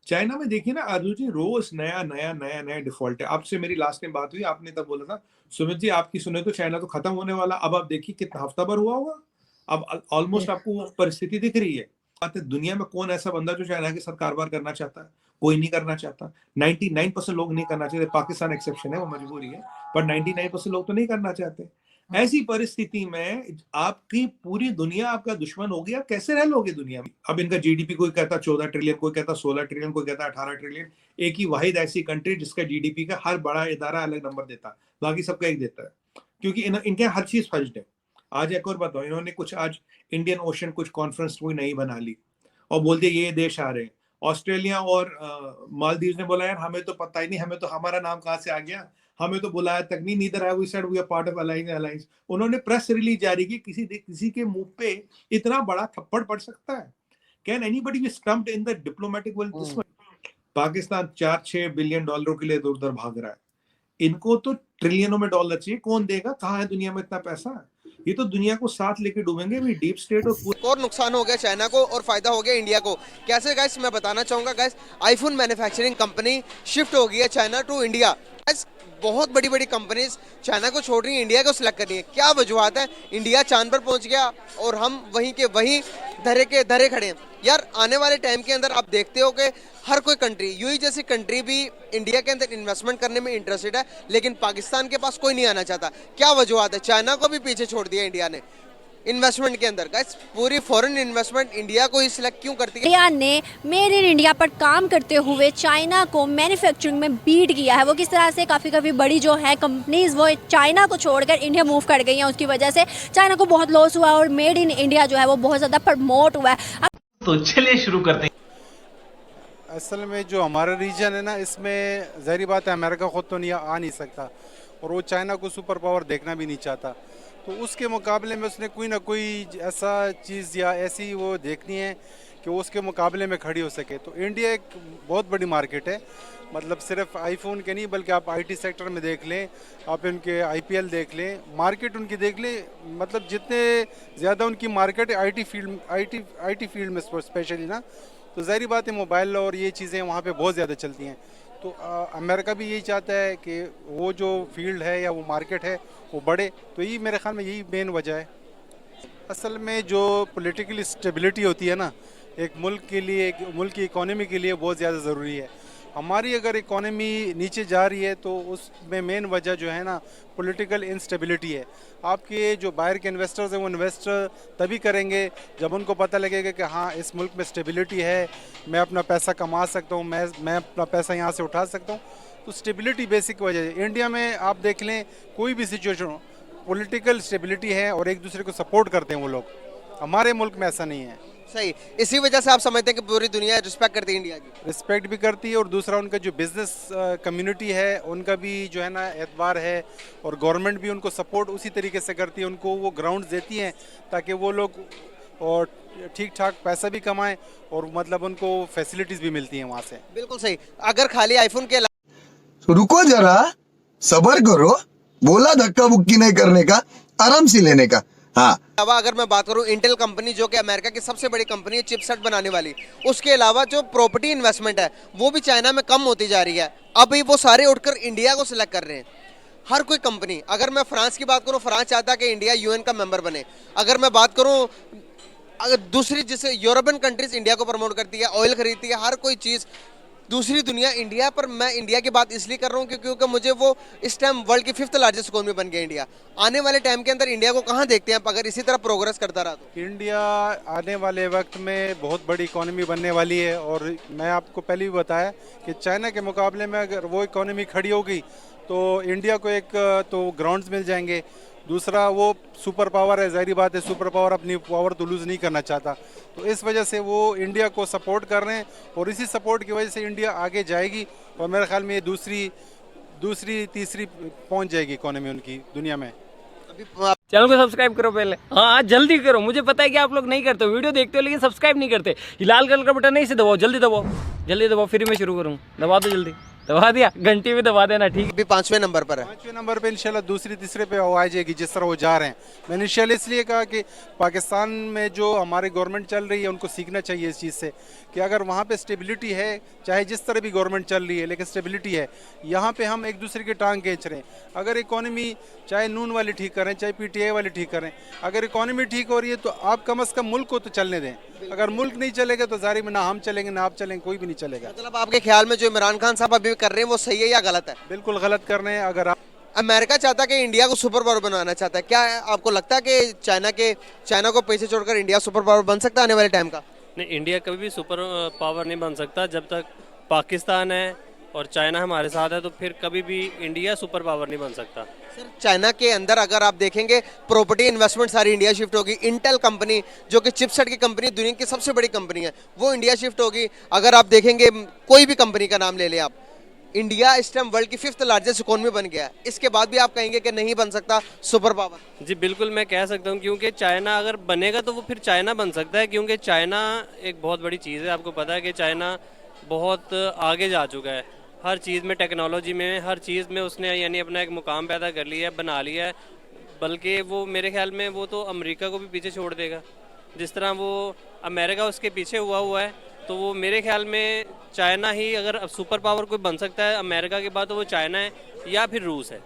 China में देखिए ना आरजू जी, रोज नया नया नया नया डिफॉल्ट है। आपसे मेरी लास्ट टाइम बात हुई, आपने तब बोला था सुमित जी आपकी सुने तो चाइना तो खत्म होने वाला। अब आप देखिए कितना हफ्ता भर हुआ होगा, अब ऑलमोस्ट आपको वो परिस्थिति दिख रही है। बात है, दुनिया में कौन ऐसा बंदा जो चाइना के साथ कारोबार करना चाहता है? कोई नहीं करना चाहता। 99% लोग नहीं करना चाहते, पाकिस्तान एक्सेप्शन है, वो मजबूरी है, पर 99% लोग तो नहीं करना चाहते। ऐसी परिस्थिति में आपकी पूरी दुनिया आपका दुश्मन होगी, आप कैसे रह लोगे दुनिया में? अब इनका जीडीपी कोई कहता 14 ट्रिलियन, कोई कहता 16 ट्रिलियन, कोई कहता 18 ट्रिलियन। एक ही वाहिद ऐसी कंट्री जिसका जीडीपी का हर बड़ा इदारा अलग नंबर देता है, बाकी सबका एक देता है, क्योंकि इनके हर चीज फर्स्ट है। आज एक और बताओ, इन्होंने कुछ आज इंडियन ओशन कुछ कॉन्फ्रेंस कोई नहीं बना ली और बोलते ये देश आ रहे हैं। ऑस्ट्रेलिया और मालदीव ने बोला यार हमें तो पता ही नहीं, हमें तो हमारा नाम कहाँ से आ गया, हमें तो बुलाया तक नहीं, neither have we said we are part of alliance. उन्होंने प्रेस रिलीज जारी की, किसी के मुंह पे इतना बड़ा थप्पड़ पड़ सकता है? Can anybody be stumped in the diplomatic world this much? Pakistan 4-6 billion डॉलरों के लिए इधर उधर भाग रहा है, इनको तो ट्रिलियनों में डॉलर चाहिए, कौन देगा? कहाँ है दुनिया में इतना पैसा? ये तो दुनिया को साथ लेके डूबेंगे भी, डीप स्टेट और नुकसान हो गया चाइना को और फायदा हो गया इंडिया को। कैसे गाइस मैं बताना चाहूंगा guys, iPhone manufacturing company shift हो गई है चाइना टू इंडिया। गाइस बहुत बड़ी बड़ी कंपनीज चाइना को छोड़ रही है, इंडिया को सिलेक्ट कर रही है। क्या वजूहत है? इंडिया चांद पर पहुंच गया और हम वहीं के वहीं धरे के धरे खड़े हैं। यार आने वाले टाइम के अंदर आप देखते हो कि हर कोई कंट्री, यूएई जैसी कंट्री भी इंडिया के अंदर इन्वेस्टमेंट करने में इंटरेस्टेड है, लेकिन पाकिस्तान के पास कोई नहीं आना चाहता। क्या वजूहत है? चाइना को भी पीछे छोड़ दिया इंडिया ने इन्वेस्टमेंट के अंदर। गाइस पूरी फॉरेन इन्वेस्टमेंट इंडिया को ही सिलेक्ट क्यों करती है? इंडिया ने मेड इन इंडिया पर काम करते हुए चाइना को मैन्युफैक्चरिंग में बीट किया है। वो किस तरह से काफ़ी बड़ी जो है कंपनीज वो चाइना को छोड़कर इंडिया मूव कर गई हैं, उसकी वजह से चाइना को बहुत लॉस हुआ और मेड इन इंडिया जो है वो बहुत ज़्यादा प्रमोट हुआ है। तो चलिए शुरू करते हैं। असल में जो हमारा रीजन है ना, इसमें ज़ाहिर बात है अमेरिका खुद तो नहीं आ नहीं सकता और वो चाइना को सुपर पावर देखना भी नहीं चाहता, तो उसके मुकाबले में उसने कोई ना कोई ऐसा चीज़ या ऐसी वो देखनी है कि वो उसके मुकाबले में खड़ी हो सके। तो इंडिया एक बहुत बड़ी मार्केट है, मतलब सिर्फ आईफोन के नहीं बल्कि आप आईटी सेक्टर में देख लें, आप इनके आईपीएल देख लें, मार्केट उनकी देख लें, मतलब जितने ज़्यादा उनकी मार्केट है आईटी फील्ड में स्पेशली ना, तो ज़ाहिर बात है मोबाइल और ये चीज़ें वहाँ पे बहुत ज़्यादा चलती हैं। तो अमेरिका भी यही चाहता है कि वो जो फील्ड है या वो मार्केट है वो बढ़े, तो यही मेरे ख्याल में यही मेन वजह है। असल में जो पॉलिटिकल स्टेबिलिटी होती है ना, एक मुल्क के लिए, एक मुल्क की इकोनॉमी के लिए बहुत ज़्यादा ज़रूरी है। हमारी अगर इकोनॉमी नीचे जा रही है तो उसमें मेन वजह जो है ना पॉलिटिकल इंस्टेबिलिटी है। आपके जो बाहर के इन्वेस्टर्स हैं वो इन्वेस्ट तभी करेंगे जब उनको पता लगेगा कि हाँ इस मुल्क में स्टेबिलिटी है, मैं अपना पैसा कमा सकता हूँ, मैं अपना पैसा यहाँ से उठा सकता हूँ। तो स्टेबिलिटी बेसिक वजह है। इंडिया में आप देख लें कोई भी सिचुएशन हो, पॉलिटिकल स्टेबिलिटी है और एक दूसरे को सपोर्ट करते हैं वो लोग। हमारे मुल्क में ऐसा नहीं है। सही, इसी वजह से आप समझते हैं कि पूरी दुनिया रिस्पेक्ट करती है इंडिया की? रिस्पेक्ट भी करती है और दूसरा उनका जो बिजनेस कम्युनिटी है उनका भी जो है ना एतबार है और गवर्नमेंट भी उनको सपोर्ट उसी तरीके से करती है, उनको वो ग्राउंड देती हैं ताकि वो लोग और ठीक ठाक पैसा भी कमाएं और मतलब उनको फैसिलिटीज़ भी मिलती हैं वहाँ से। बिल्कुल सही। अगर खाली आईफोन के रुको जरा, सबर करो, बोला धक्का बुक्की नहीं करने का, आराम से लेने का। हाँ, अलावा अगर मैं बात करूं इंटेल कंपनी जो कि अमेरिका की सबसे बड़ी कंपनी है चिपसेट बनाने वाली, उसके अलावा जो प्रॉपर्टी इन्वेस्टमेंट है वो भी चाइना में कम होती जा रही है। अभी वो सारे उठकर इंडिया को सिलेक्ट कर रहे हैं, हर कोई कंपनी। अगर मैं फ्रांस की बात करूं, फ्रांस चाहता है कि इंडिया यूएन का मेंबर बने। अगर मैं बात करूं अगर दूसरी जैसे यूरोपियन कंट्रीज इंडिया को प्रमोट करती है, ऑयल खरीदती है, हर कोई चीज़ दूसरी दुनिया इंडिया पर। मैं इंडिया की बात इसलिए कर रहा हूँ क्योंकि मुझे वो इस टाइम वर्ल्ड की 5th लार्जेस्ट इकोनॉमी बन गया इंडिया। आने वाले टाइम के अंदर इंडिया को कहाँ देखते हैं अगर इसी तरह प्रोग्रेस करता रहा तो? इंडिया आने वाले वक्त में बहुत बड़ी इकोनॉमी बनने वाली है और मैं आपको पहले भी बताया कि चाइना के मुकाबले में अगर वो इकोनॉमी खड़ी होगी तो इंडिया को एक तो ग्राउंड्स मिल जाएंगे, दूसरा वो सुपर पावर है, ज़ाहिर बात है सुपर पावर अपनी पावर तो लूज़ नहीं करना चाहता, तो इस वजह से वो इंडिया को सपोर्ट कर रहे हैं और इसी सपोर्ट की वजह से इंडिया आगे जाएगी और मेरे ख्याल में ये दूसरी तीसरी पहुंच जाएगी इकोनॉमी उनकी दुनिया में। चैनल को सब्सक्राइब करो पहले, हाँ जल्दी करो। मुझे पता है कि आप लोग नहीं करते हो, वीडियो देखते हो लेकिन सब्सक्राइब नहीं करते। ये लाल कलर का बटन है, इसे दबाओ, जल्दी दबाओ, जल्दी दबाओ, फिर मैं शुरू करूँ, दबा दो जल्दी। दबा दिया, घंटी भी दबा देना, ठीक। अभी 5वें नंबर पर है। 5वें नंबर पे इंशाल्लाह दूसरी तीसरे पे वो आ जाएगी जिस तरह वो जा रहे हैं। मैंने इंशाल्लाह इसलिए कहा कि पाकिस्तान में जो हमारी गवर्नमेंट चल रही है उनको सीखना चाहिए इस चीज़ से कि अगर वहाँ पे स्टेबिलिटी है, चाहे जिस तरह भी गवर्नमेंट चल रही है लेकिन स्टेबिलिटी है, यहाँ पे हम एक दूसरे की टांग खींच रहे हैं। अगर इकॉनमी चाहे नून वाले ठीक करें चाहे PTI वाले ठीक करें, अगर इकॉनमी ठीक हो रही है तो आप कम अज़ कम मुल्क को तो चलने दें। अगर मुल्क नहीं चलेगा तो जाहिर में ना हम चलेंगे ना आप चलेंगे, कोई भी नहीं चलेगा। मतलब आपके ख्याल में जो इमरान खान साहब अभी कर रहे हैं वो सही है या गलत है? बिल्कुल गलत कर रहे हैं। अगर आप अमेरिका चाहता है कि इंडिया को सुपर पावर बनाना चाहता है, क्या आपको लगता है कि चाइना को पीछे छोड़कर इंडिया सुपर पावर बन सकता है आने वाले टाइम का? नहीं, इंडिया कभी भी सुपर पावर नहीं बन सकता। जब तक पाकिस्तान है और चाइना हमारे साथ है तो फिर कभी भी इंडिया सुपर पावर नहीं बन सकता। सर चाइना के अंदर अगर आप देखेंगे प्रॉपर्टी इन्वेस्टमेंट सारी इंडिया शिफ्ट होगी। इंटेल कंपनी जो कि चिपसेट की कंपनी दुनिया की सबसे बड़ी कंपनी है वो इंडिया शिफ्ट होगी। अगर आप देखेंगे कोई भी कंपनी का नाम ले लें आप, इंडिया इस टाइम वर्ल्ड की 5th लार्जेस्ट इकोनॉमी बन गया है। इसके बाद भी आप कहेंगे कि नहीं बन सकता सुपर पावर? जी बिल्कुल, मैं कह सकता हूँ क्योंकि चाइना अगर बनेगा तो वो फिर चाइना बन सकता है, क्योंकि चाइना एक बहुत बड़ी चीज़ है। आपको पता है कि चाइना बहुत आगे जा चुका है हर चीज़ में, टेक्नोलॉजी में, हर चीज़ में उसने यानी अपना एक मुकाम पैदा कर लिया है, बना लिया है। बल्कि वो मेरे ख्याल में वो तो अमेरिका को भी पीछे छोड़ देगा। जिस तरह वो अमेरिका उसके पीछे हुआ है, तो वो मेरे ख्याल में चाइना ही अगर अब सुपर पावर कोई बन सकता है अमेरिका के बाद तो वो चाइना है या फिर रूस है।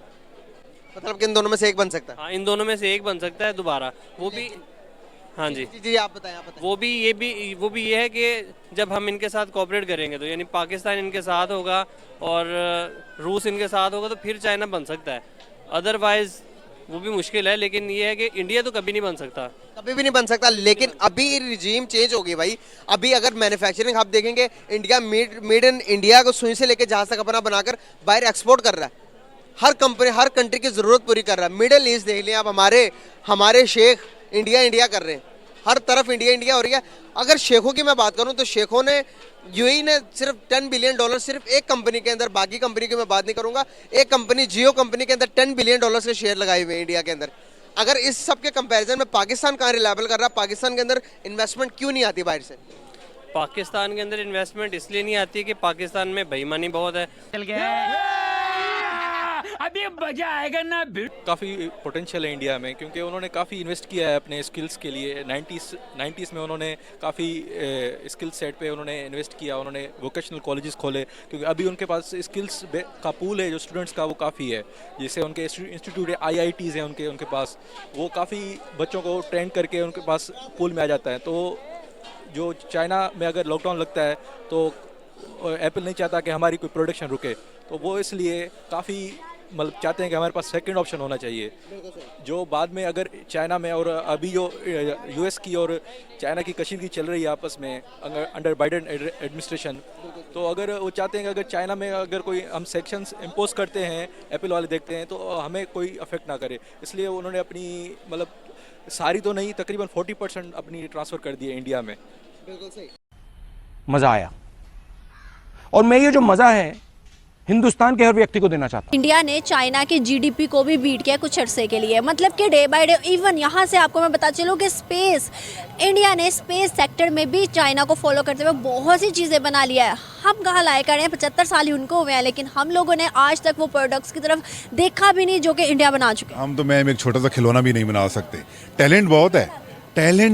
मतलब कि इन दोनों में से एक बन सकता है? हाँ, इन दोनों में से एक बन सकता है दोबारा, वो भी। हाँ जी जी आप बताएं, आप बताएं। वो भी ये है कि जब हम इनके साथ कोऑपरेट करेंगे तो यानी पाकिस्तान इनके साथ होगा और रूस इनके साथ होगा तो फिर चाइना बन सकता है। अदरवाइज वो भी मुश्किल है, लेकिन ये है कि इंडिया तो कभी नहीं बन सकता। कभी भी नहीं बन सकता, लेकिन अभी रिजीम चेंज हो गई भाई। अभी अगर मैन्युफैक्चरिंग आप देखेंगे, इंडिया मेड इन इंडिया को सुई से लेकर जहाज तक अपना बनाकर बाहर एक्सपोर्ट कर रहा है। हर कंपनी हर कंट्री की जरूरत पूरी कर रहा है। मिडिल ईस्ट देख लें आप, हमारे शेख इंडिया कर रहे हैं। हर तरफ इंडिया हो रही है। अगर शेखों की मैं बात करूं तो शेखों ने यूएई ने सिर्फ $10 बिलियन सिर्फ एक कंपनी के अंदर, बाकी कंपनी की मैं बात नहीं करूंगा, एक कंपनी जियो कंपनी के अंदर $10 बिलियन के शेयर लगाए हुए हैं इंडिया के अंदर। अगर इस सब के कंपैरिजन में पाकिस्तान कहाँ रिलायबल कर रहा है? पाकिस्तान के अंदर इन्वेस्टमेंट क्यों नहीं आती बाहर से? पाकिस्तान के अंदर इन्वेस्टमेंट इसलिए नहीं आती कि पाकिस्तान में बेईमानी बहुत है। चल गया, अभी मजा आएगा ना। काफ़ी पोटेंशियल है इंडिया में, क्योंकि उन्होंने काफ़ी इन्वेस्ट किया है अपने स्किल्स के लिए। 90s में उन्होंने काफ़ी स्किल सेट पे उन्होंने इन्वेस्ट किया। उन्होंने वोकेशनल कॉलेजेस खोले, क्योंकि अभी उनके पास स्किल्स का पूल है जो स्टूडेंट्स का, वो काफ़ी है। जैसे उनके इंस्टीट्यूट है, IITs हैं उनके पास, वो काफ़ी बच्चों को ट्रेन करके उनके पास पूल में आ जाता है। तो जो चाइना में अगर लॉकडाउन लगता है तो एप्पल नहीं चाहता कि हमारी कोई प्रोडक्शन रुके, तो वो इसलिए काफ़ी मतलब चाहते हैं कि हमारे पास सेकंड ऑप्शन होना चाहिए, जो बाद में अगर चाइना में और अभी जो US की और चाइना की कशीदगी चल रही है आपस में अंडर बाइडेन एडमिनिस्ट्रेशन, तो अगर वो चाहते हैं कि अगर चाइना में अगर कोई हम सेक्शंस इम्पोज करते हैं, एप्पल वाले देखते हैं, तो हमें कोई अफेक्ट ना करे। इसलिए उन्होंने अपनी मतलब सारी तो नहीं, तकरीबन 40% अपनी ट्रांसफ़र कर दी है इंडिया में। बिल्कुल सही। मज़ा आया, और मैं ये जो मज़ा है हिंदुस्तान के हर व्यक्ति को देना चाहता हूं। इंडिया ने चाइना के GDP को भी बीट किया कुछ अरसे के लिए। मतलब कि डे बाय डे, इवन यहाँ से आपको मैं बता चलूँ कि इंडिया ने स्पेस सेक्टर में भी चाइना को फॉलो करते हुए बहुत सी चीज़ें बना लिया है। हम कहाँ लाए करें, 75 साल ही उनको हुए हैं, लेकिन हम लोगों ने आज तक वो प्रोडक्ट्स की तरफ देखा भी नहीं जो कि इंडिया बना चुके हैं। हम तो मैम एक छोटा सा खिलौना भी नहीं बना सकते। टैलेंट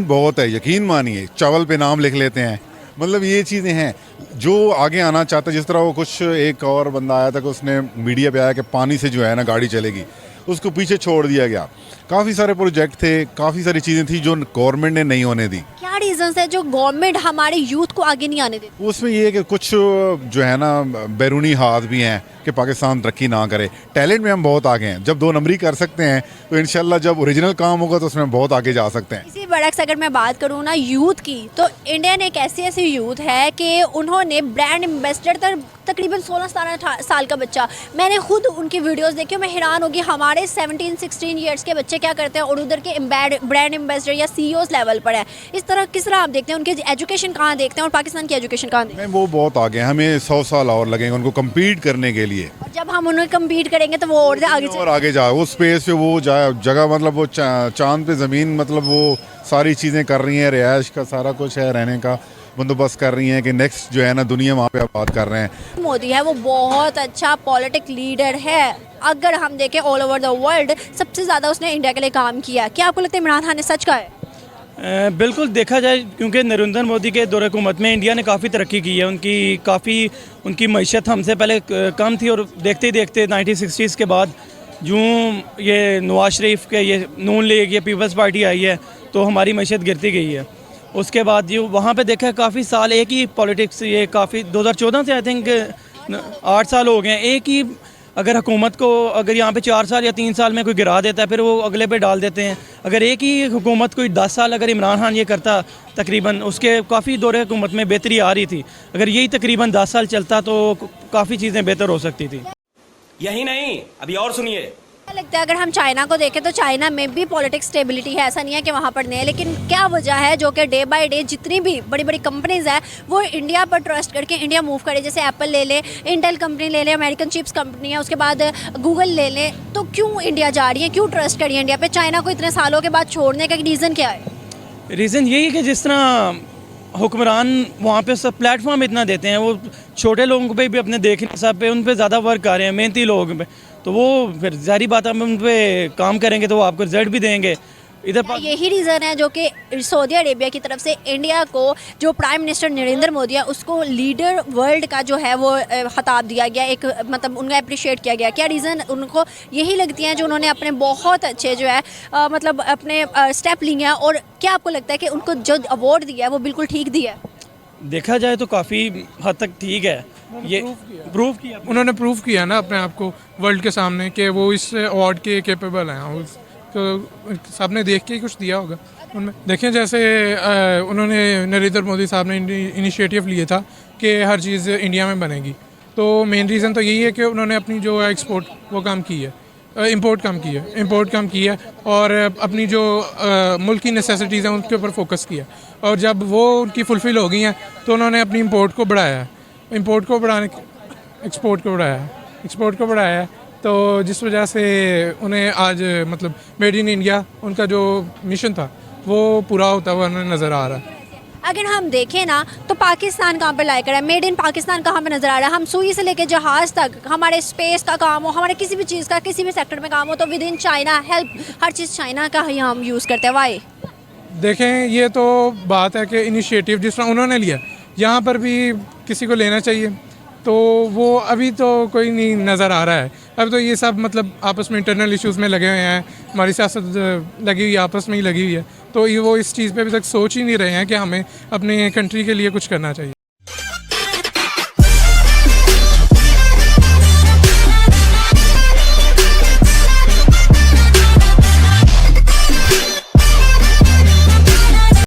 बहुत है, यकीन मानिए। चावल पे नाम लिख लेते हैं, मतलब ये चीज़ें हैं जो आगे आना चाहता है। जिस तरह वो कुछ एक और बंदा आया था कि उसने मीडिया पे आया कि पानी से जो है ना गाड़ी चलेगी, उसको पीछे छोड़ दिया गया। काफ़ी सारे प्रोजेक्ट थे, काफ़ी सारी चीज़ें थी जो गवर्नमेंट ने नहीं होने दी। क्या रीजंस है जो गवर्नमेंट हमारे यूथ को आगे नहीं आने देती? उसमें ये है कि कुछ जो है ना बैरूनी हाथ भी हैं कि पाकिस्तान तरक्की ना करे। टैलेंट में हम बहुत आगे हैं, जब 2 नंबरी कर सकते हैं तो इंशाल्लाह जब ओरिजिनल काम होगा तो उसमें बहुत आगे जा सकते हैं। इसी बरक्स अगर मैं बात करूँ ना यूथ की, तो इंडिया ने एक ऐसी यूथ है कि उन्होंने ब्रांड एम्बेसडर तकरीबन 16-17 साल का बच्चा, मैंने खुद उनकी वीडियोस देखी, मैं हैरान होगी हमारे 17-16 ईयर्स के बच्चे क्या करते हैं और उधर के ब्रांड एम्बेसडर या CEOs लेवल पर है। इस तरह किस तरह आप देखते हैं उनकी एजुकेशन कहाँ देखते हैं और पाकिस्तान की एजुकेशन कहाँ देखते हैं? वो बहुत आगे हैं, हमें 100 साल और लगेंगे उनको कम्पीट करने के लिए। और जब हम उन्हें कम्पीट करेंगे तो वो और आगे जाए, वो स्पेस पे वो जगह, मतलब वो चांद पे ज़मीन, मतलब वो सारी चीज़ें कर रही हैं, रिहाइश का सारा कुछ है, रहने का, बंदोबस्त कर रही हैं कि नेक्स्ट जो है ना दुनिया वहाँ पे आबाद कर रहे हैं। मोदी है वो बहुत अच्छा पॉलिटिक लीडर है। अगर हम देखें ऑल ओवर द वर्ल्ड सबसे ज़्यादा उसने इंडिया के लिए काम किया। क्या आपको लगता है इमरान खान ने सच कहा है? बिल्कुल देखा जाए, क्योंकि नरेंद्र मोदी के दौर हुकूमत में इंडिया ने काफ़ी तरक्की की है। उनकी मईशत हमसे पहले कम थी, और देखते ही देखते 1960s के बाद यूँ ये नवाज शरीफ के ये नून लीग ये पीपल्स पार्टी आई है तो हमारी मईशत गिरती गई है। उसके बाद ये वहाँ पे देखा काफ़ी साल एक ही पॉलिटिक्स, ये काफ़ी 2014 से आई थिंक 8 साल हो गए हैं एक ही। अगर हुकूमत को अगर यहाँ पे 4 साल या 3 साल में कोई गिरा देता है फिर वो अगले पे डाल देते हैं। अगर एक ही हुकूमत कोई 10 साल अगर इमरान खान ये करता, तकरीबन उसके काफ़ी दौरे हुकूमत में बेहतरी आ रही थी। अगर यही तकरीबन 10 साल चलता तो काफ़ी चीज़ें बेहतर हो सकती थी। यही नहीं, अभी और सुनिए। क्या लगता है अगर हम चाइना को देखें तो चाइना में भी पॉलिटिक्स स्टेबिलिटी है, ऐसा नहीं है कि वहाँ पर नहीं है, लेकिन क्या वजह है जो कि डे बाय डे जितनी भी बड़ी बड़ी कंपनीज है वो इंडिया पर ट्रस्ट करके इंडिया मूव करे? जैसे एप्पल ले लें, इंटेल कंपनी ले लें, अमेरिकन चिप्स कंपनी है, उसके बाद गूगल ले लें, तो क्यों इंडिया जा रही है, क्यों ट्रस्ट करिए इंडिया पे? चाइना को इतने सालों के बाद छोड़ने का रीज़न क्या है? रीज़न यही है कि जिस तरह हुक्मरान वहाँ पे सब प्लेटफॉर्म इतना देते हैं, वो छोटे लोगों पे भी अपने देखने सब पे उन पे ज़्यादा वर्क कर रहे हैं, मेहनती लोग पे, तो वो फिर ज़ाहिर बात है हम उन पे काम करेंगे तो वो आपको रिजल्ट भी देंगे। इधर यही रीज़न है जो कि सऊदी अरेबिया की तरफ से इंडिया को जो प्राइम मिनिस्टर नरेंद्र मोदी है उसको लीडर वर्ल्ड का जो है वो खिताब दिया गया, एक मतलब उनका अप्रिशिएट किया गया। क्या रीज़न उनको यही लगती हैं जो उन्होंने अपने बहुत अच्छे जो है मतलब अपने स्टेप लिए हैं? और क्या आपको लगता है कि उनको जो अवार्ड दिया है वो बिल्कुल ठीक दिया है? देखा जाए तो काफ़ी हद तक ठीक है। ये प्रूव किया उन्होंने प्रूव किया ना अपने आप को वर्ल्ड के सामने कि वो इस अवार्ड के केपेबल हैं, तो सबने देख के ही कुछ दिया होगा उनमें। देखें जैसे उन्होंने नरेंद्र मोदी साहब ने इनिशिएटिव लिया था कि हर चीज़ इंडिया में बनेगी, तो मेन रीज़न तो यही है कि उन्होंने अपनी जो एक्सपोर्ट वो कम की है, इंपोर्ट कम की है और अपनी जो मुल्क की नेसेसिटीज़ हैं उनके ऊपर फोकस किया। और जब वो उनकी फुलफ़िल हो गई हैं तो उन्होंने अपनी एक्सपोर्ट को बढ़ाया है, तो जिस वजह से उन्हें आज मतलब मेड इन इंडिया उनका जो मिशन था वो पूरा होता हुआ नज़र आ रहा है। अगर हम देखें ना तो पाकिस्तान कहाँ पर लायक है, मेड इन पाकिस्तान कहाँ पे नज़र आ रहा है? हम सुई से लेके जहाज़ तक, हमारे स्पेस का काम हो, हमारे किसी भी चीज़ का किसी भी सेक्टर में काम हो तो with in China help, her cheese China का ही हम यूज़ करते हैं। वाई? देखें ये तो बात है कि इनिशिएटिव जिस तरह उन्होंने लिया यहाँ पर भी किसी को लेना चाहिए, तो वो अभी तो कोई नहीं नज़र आ रहा है। अब तो ये सब मतलब आपस में इंटरनल इश्यूज़ में लगे हुए हैं, हमारी सियासत लगी हुई आपस में ही लगी हुई है, तो ये वो इस चीज़ पे अभी तक सोच ही नहीं रहे हैं कि हमें अपने कंट्री के लिए कुछ करना चाहिए।